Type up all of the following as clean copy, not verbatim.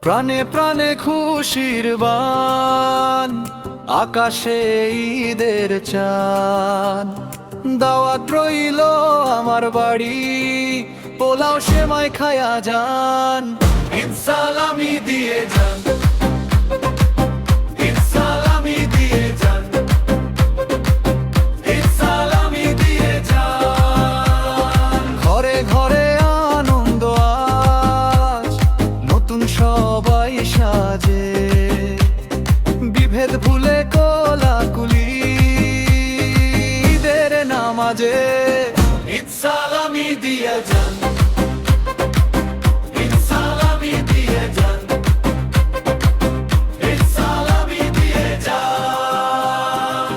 প্রাণে প্রাণে খুশির বান, আকাশে ঈদের চাঁদ। দাওয়াত রইল আমার বাড়ি, পোলাও সেমাই খায়া যান। ঈদ সালামি দিয়ে যান, ঈদ সালামি দিয়ে যান, ঈদ সালামি দিয়ে যান। ঘরে ঘরে আনন্দ আজ, নতুন সবাই সাজে। বিভেদ ভুলে কোলাকুলি ঈদের নামাজে। ঈদ সালামি দিয়ে যান, ঈদ সালামি দিয়ে যান, ঈদ সালামি দিয়ে যান।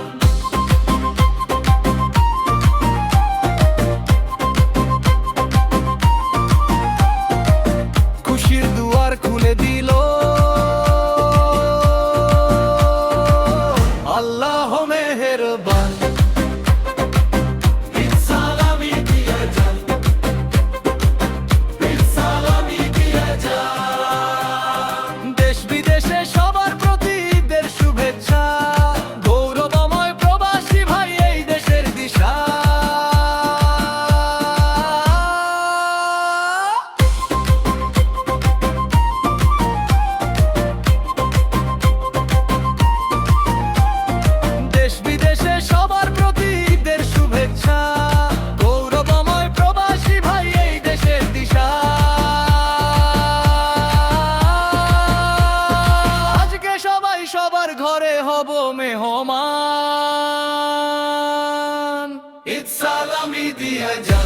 খুশির দুয়ার খুলে দিল আল্লাহ মেহেরবান। ঈদ সালামি দিয়ে যান, ঈদ সালামি দিয়ে যান। দেশ বিদেশে সবার প্রতি ঈদের শুভেচ্ছা। গৌরবময় প্রবাসী ভাই এই দেশের দিশা। দেশ বিদেশে সবার প্রতি ঈদের শুভেচ্ছা। গৌরবময় প্রবাসী ভাই এই দেশের দিশা। আজকে সবাই সবার ঘরে হব মেহমান। ঈদ সালামি দিয়ে যান।